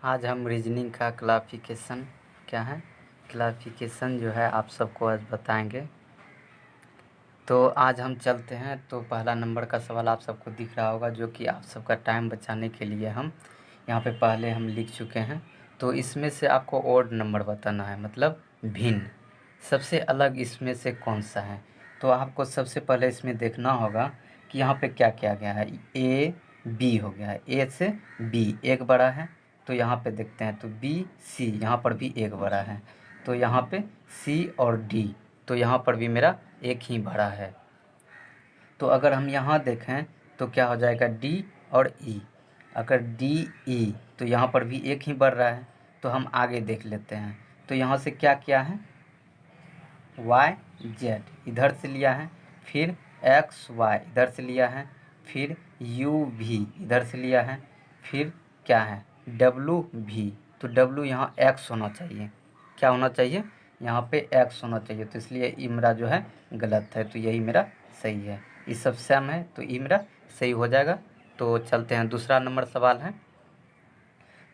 आज हम रीजनिंग का क्लासिफिकेशन क्या है क्लासिफिकेशन जो है आप सबको आज बताएंगे। तो आज हम चलते हैं। तो पहला नंबर का सवाल आप सबको दिख रहा होगा, जो कि आप सबका टाइम बचाने के लिए हम यहाँ पे पहले हम लिख चुके हैं। तो इसमें से आपको ओड नंबर बताना है, मतलब भिन्न, सबसे अलग इसमें से कौन सा है। तो आपको सबसे पहले इसमें देखना होगा कि यहाँ पे क्या किया गया है। ए बी हो गया है, ए से बी एक बड़ा है, तो यहाँ पे देखते हैं। तो बी सी, यहाँ पर भी एक बड़ा है, तो यहाँ पे सी और डी, तो यहाँ पर भी मेरा एक ही बड़ा है। तो अगर हम यहाँ देखें तो क्या हो जाएगा, डी और ई। अगर डी ई, तो यहाँ पर भी एक ही बढ़ रहा है। तो हम आगे देख लेते हैं। तो यहाँ से क्या किया है, वाई जेड इधर से लिया है, फिर एक्स वाई इधर से लिया है, फिर यू भी इधर से लिया है, फिर क्या है डब्लू भी। तो डब्लू यहाँ एक्स होना चाहिए, क्या होना चाहिए, यहाँ पे एक्स होना चाहिए। तो इसलिए ई मेरा जो है गलत है, तो यही मेरा सही है। ये सब सेम है, तो ई मेरा सही हो जाएगा। तो चलते हैं, दूसरा नंबर सवाल है।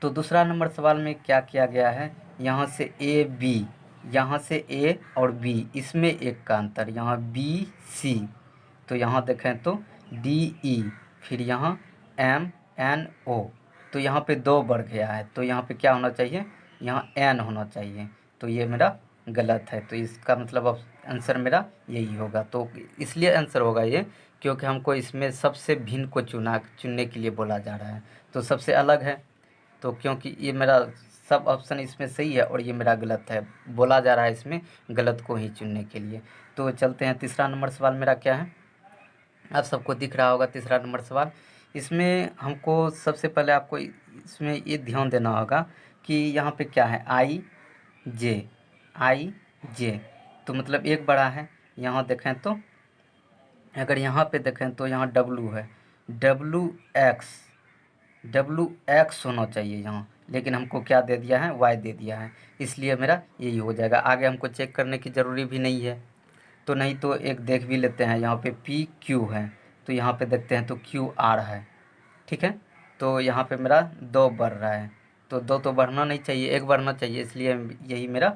तो दूसरा नंबर सवाल में क्या किया गया है, यहाँ से ए बी, यहाँ से ए और बी, इसमें एक का अंतर, यहाँ बी सी, तो यहाँ देखें तो डी ई, फिर यहाँ एम एन ओ, तो यहाँ पे दो बढ़ गया है। तो यहाँ पे क्या होना चाहिए, यहाँ एन होना चाहिए। तो ये मेरा गलत है, तो इसका मतलब अब आंसर मेरा यही होगा। तो इसलिए आंसर होगा ये, क्योंकि हमको इसमें सबसे भिन्न को चुनने के लिए बोला जा रहा है। तो सबसे अलग है, तो क्योंकि ये मेरा सब ऑप्शन इसमें सही है और ये मेरा गलत है, बोला जा रहा है इसमें गलत को ही चुनने के लिए। तो चलते हैं, तीसरा नंबर सवाल मेरा क्या है, आप सबको दिख रहा होगा तीसरा नंबर सवाल। इसमें हमको सबसे पहले आपको इसमें ये ध्यान देना होगा कि यहाँ पे क्या है, आई जे, तो मतलब एक बड़ा है। यहाँ देखें तो, अगर यहाँ पे देखें तो यहाँ डब्लू है, डब्लू एक्स होना चाहिए यहाँ, लेकिन हमको क्या दे दिया है, वाई दे दिया है, इसलिए मेरा यही हो जाएगा। आगे हमको चेक करने की ज़रूरी भी नहीं है। तो नहीं तो एक देख भी लेते हैं, यहाँ पे पी क्यू है, तो यहाँ पे देखते हैं तो क्यू आर है, ठीक है। तो यहाँ पे मेरा दो बढ़ रहा है, तो दो तो बढ़ना नहीं चाहिए, एक बढ़ना चाहिए, इसलिए यही मेरा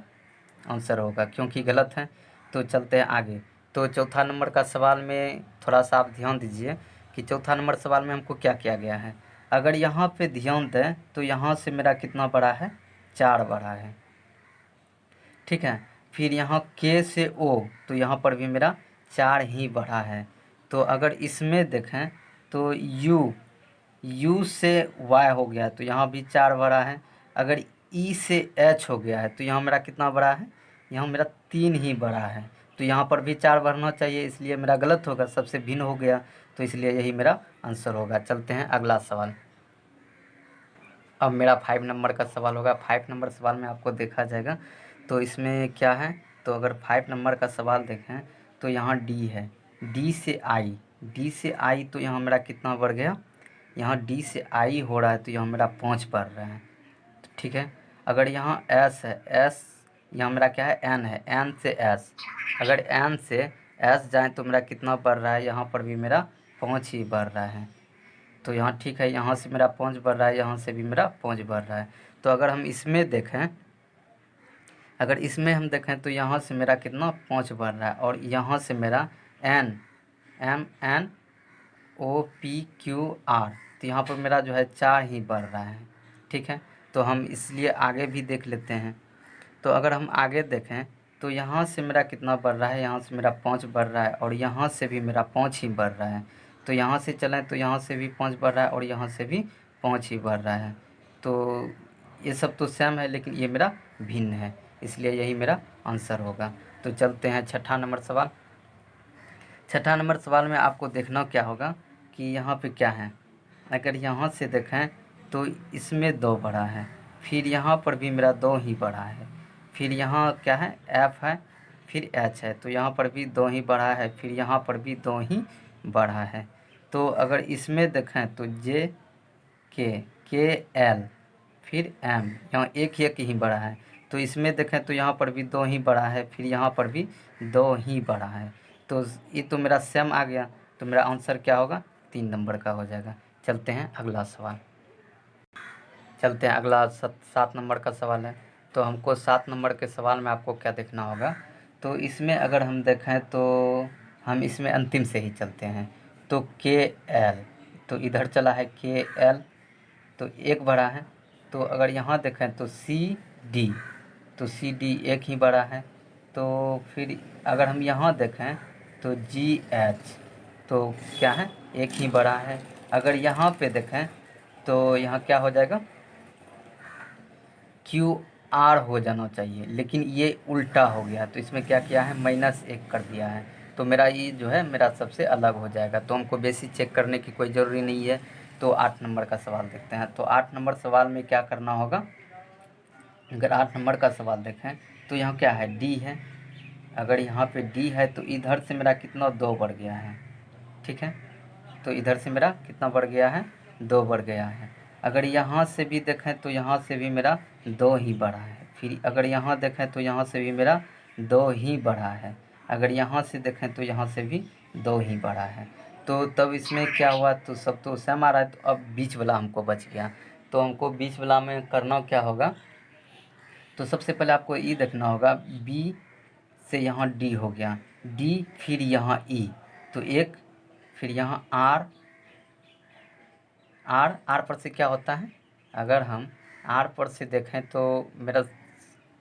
आंसर होगा, क्योंकि गलत है। तो चलते हैं आगे। तो चौथा नंबर का सवाल में थोड़ा सा आप ध्यान दीजिए कि चौथा नंबर सवाल में हमको क्या किया गया है। अगर यहाँ पे ध्यान दें तो यहाँ से मेरा कितना बड़ा है, 4 बड़ा है, ठीक है। फिर यहाँ के से ओ, तो यहाँ पर भी मेरा 4 ही बड़ा है। तो अगर इसमें देखें तो यू से वाई हो गया, तो यहाँ भी 4 बड़ा है। अगर ई से एच हो गया है, तो यहाँ मेरा कितना बड़ा है, यहाँ मेरा 3 ही बड़ा है। तो यहाँ पर भी 4 बढ़ना चाहिए, इसलिए मेरा गलत होगा, सबसे भिन्न हो गया, तो इसलिए यही मेरा आंसर होगा। चलते हैं अगला सवाल। अब मेरा 5 नंबर का सवाल होगा। 5 नंबर सवाल में आपको देखा जाएगा तो इसमें क्या है। तो अगर 5 नंबर का सवाल देखें तो यहाँ डी है, डी से आई, तो यहाँ मेरा कितना बढ़ गया, यहाँ डी से आई हो रहा है, तो यहाँ मेरा 5 बढ़ रहा है, ठीक है। अगर यहाँ एस है, एस, यहाँ मेरा क्या है, एन है, एन से एस, अगर एन से एस जाए तो मेरा कितना बढ़ रहा है, यहाँ पर भी मेरा 5 ही बढ़ रहा है। तो यहाँ ठीक है, यहाँ से मेरा 5 बढ़ रहा है, यहाँ से भी मेरा 5 बढ़ रहा है। तो अगर हम इसमें देखें, अगर इसमें हम देखें तो यहाँ से मेरा कितना 5 बढ़ रहा है, और यहाँ से मेरा n, m n o p q r, तो यहाँ पर मेरा जो है 4 ही बढ़ रहा है, ठीक है। तो हम इसलिए आगे भी देख लेते हैं। तो अगर हम आगे देखें तो यहाँ से मेरा कितना बढ़ रहा है, यहाँ से मेरा 5 बढ़ रहा है, और यहाँ से भी मेरा 5 ही बढ़ रहा है। तो यहाँ से चलें तो यहाँ से भी 5 बढ़ रहा है, और यहाँ से भी 5 ही बढ़ रहा है। तो ये सब तो सेम है, लेकिन ये मेरा भिन्न है, इसलिए यही मेरा आंसर होगा। तो चलते हैं छठा नंबर सवाल। छठा नंबर सवाल में आपको देखना क्या होगा कि यहाँ पे क्या है। अगर यहाँ से देखें तो इसमें 2 बड़ा है, फिर यहाँ पर भी मेरा 2 ही बड़ा है, फिर यहाँ क्या है, एफ है, फिर एच है, तो यहाँ पर भी 2 ही बढ़ा है, फिर यहाँ पर भी 2 ही बढ़ा है। तो अगर इसमें देखें तो के एल, फिर एम, यहाँ एक ही बड़ा है। तो इसमें देखें तो यहाँ पर भी 2 ही बड़ा है, फिर यहाँ पर भी 2 ही बड़ा है। तो ये तो मेरा सेम आ गया, तो मेरा आंसर क्या होगा, 3 नंबर का हो जाएगा। चलते हैं अगला सवाल। चलते हैं, अगला 7 नंबर का सवाल है। तो हमको 7 नंबर के सवाल में आपको क्या देखना होगा, तो इसमें अगर हम देखें तो हम इसमें अंतिम से ही चलते हैं। तो के एल, तो इधर चला है के एल, तो एक बड़ा है। तो अगर यहाँ देखें तो सी डी, तो सी डी एक ही बड़ा है। तो फिर अगर हम यहाँ देखें तो जी एच, तो क्या है, एक ही बड़ा है। अगर यहाँ पे देखें तो यहाँ क्या हो जाएगा, क्यू आर हो जाना चाहिए, लेकिन ये उल्टा हो गया। तो इसमें क्या किया है, -1 कर दिया है। तो मेरा ये जो है मेरा सबसे अलग हो जाएगा। तो हमको बेसिक चेक करने की कोई ज़रूरी नहीं है। तो 8 नंबर का सवाल देखते हैं। तो 8 नंबर सवाल में क्या करना होगा, अगर 8 नंबर का सवाल देखें तो यहाँ क्या है, डी है। अगर यहाँ पे डी है तो इधर से मेरा कितना, 2 बढ़ गया है। ठीक है, तो इधर से मेरा कितना बढ़ गया है, 2 बढ़ गया है। अगर यहाँ से भी देखें तो यहाँ से भी मेरा 2 ही बढ़ा है। फिर अगर यहाँ देखें तो यहाँ से भी मेरा 2 ही बढ़ा है। अगर यहाँ से देखें तो यहाँ से भी 2 ही बढ़ा है। तो तब इसमें क्या हुआ, तो सब तो सेम आ रहा है। तो अब बीच वाला हमको बच गया। तो हमको बीच वाला में करना क्या होगा, तो सबसे पहले आपको ये देखना होगा, बी से यहाँ डी हो गया, डी फिर यहाँ ई, तो एक, फिर यहाँ आर, आर पर से क्या होता है, अगर हम आर पर से देखें तो मेरा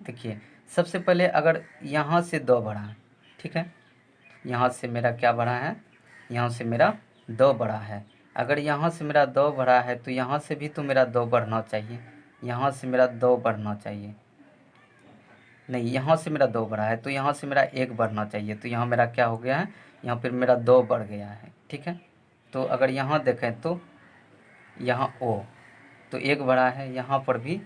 देखिए, सबसे पहले अगर यहाँ से 2 बढ़ा है, ठीक है, यहाँ से मेरा क्या बढ़ा है, यहाँ से मेरा 2 बढ़ा है। अगर यहाँ से मेरा 2 बढ़ा है तो यहाँ से भी तो मेरा 2 बढ़ना चाहिए, यहाँ से मेरा 2 बढ़ना चाहिए, नहीं, यहाँ से मेरा 2 बढ़ा है तो यहाँ से मेरा 1 बढ़ना चाहिए। तो यहाँ मेरा क्या हो गया है, यहाँ पर मेरा 2 बढ़ गया है। ठीक है, तो अगर यहाँ देखें तो यहाँ ओ, तो 1 बढ़ा है, यहाँ पर भी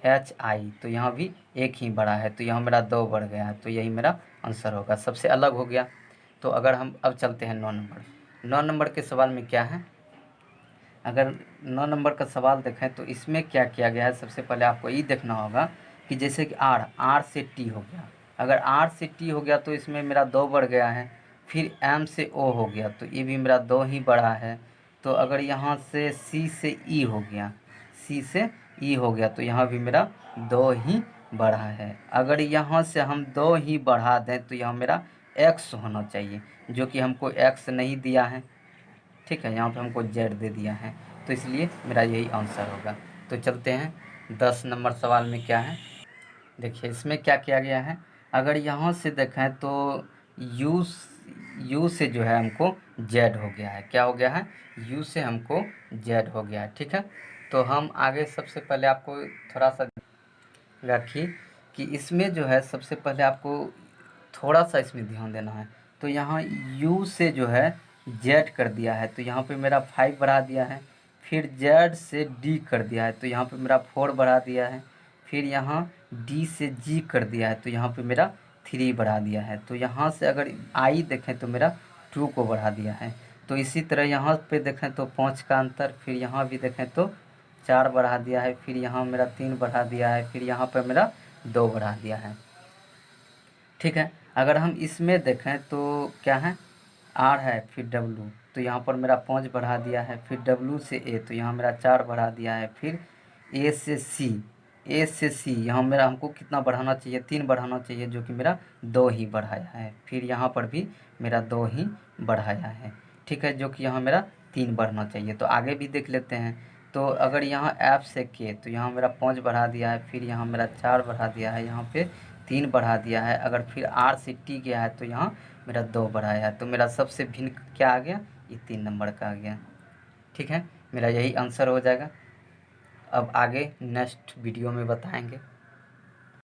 एच आई, तो यहाँ भी 1 ही बढ़ा है। तो यहाँ मेरा 2 बढ़ गया है। तो यही मेरा आंसर होगा, सबसे अलग हो गया। तो अगर हम अब चलते हैं 9 नंबर। 9 नंबर के सवाल में क्या है, अगर 9 नंबर का सवाल देखें तो इसमें क्या किया गया है, सबसे पहले आपको ये देखना होगा कि जैसे कि आर से टी हो गया। अगर आर से टी हो गया तो इसमें मेरा 2 बढ़ गया है। फिर एम से ओ हो गया तो ये भी मेरा 2 ही बढ़ा है। तो अगर यहाँ से सी से ई हो गया, सी से ई हो गया, तो यहाँ भी मेरा 2 ही बढ़ा है। अगर यहाँ से हम 2 ही बढ़ा दें तो यहाँ मेरा एक्स होना चाहिए, जो कि हमको एक्स नहीं दिया है। ठीक है, यहाँ पे हमको जेड दे दिया है, तो इसलिए मेरा यही आंसर होगा। तो चलते हैं 10 नंबर सवाल में क्या है। देखिए इसमें क्या किया गया है, अगर यहाँ से देखें तो यू से जो है हमको जेड हो गया है। क्या हो गया है, यू से हमको जेड हो गया है। ठीक है, तो हम आगे सबसे पहले आपको थोड़ा सा रखिए कि इसमें जो है सबसे पहले आपको थोड़ा सा इसमें ध्यान देना है। तो यहाँ यू से जो है जेड कर दिया है, तो यहाँ पे मेरा 5 बढ़ा दिया है। फिर जेड से डी कर दिया है, तो यहाँ पे मेरा 4 बढ़ा दिया है। फिर यहाँ डी से जी कर दिया है, तो यहाँ पे मेरा 3 बढ़ा दिया है। तो यहाँ से अगर आई देखें तो मेरा 2 को बढ़ा दिया है। तो इसी तरह यहाँ पे देखें तो 5 का अंतर, फिर यहाँ भी देखें तो 4 बढ़ा दिया है। फिर यहाँ मेरा 3 बढ़ा दिया है। फिर यहाँ पर मेरा 2 बढ़ा दिया है। ठीक है, अगर हम इसमें देखें तो क्या है, आर है, फिर डब्लू, तो यहाँ पर मेरा 5 बढ़ा दिया है। फिर डब्लू से ए, तो यहाँ मेरा 4 बढ़ा दिया है। फिर ए से सी, ए से सी यहाँ मेरा हमको कितना बढ़ाना चाहिए, 3 बढ़ाना चाहिए, जो कि मेरा 2 ही बढ़ाया है। फिर यहाँ पर भी मेरा 2 ही बढ़ाया है। ठीक है, जो कि यहाँ मेरा 3 बढ़ना चाहिए। तो आगे भी देख लेते हैं। तो अगर यहाँ एफ से के, तो यहाँ मेरा 5 बढ़ा दिया है। फिर यहाँ मेरा 4 बढ़ा दिया है, यहाँ पे 3 बढ़ा दिया है। अगर फिर आर से टी गया है तो यहाँ मेरा 2 बढ़ाया है। तो मेरा सबसे भिन्न क्या आ गया, ये 3 नंबर का आ गया। ठीक है, मेरा यही आंसर हो जाएगा। अब आगे नेक्स्ट वीडियो में बताएंगे।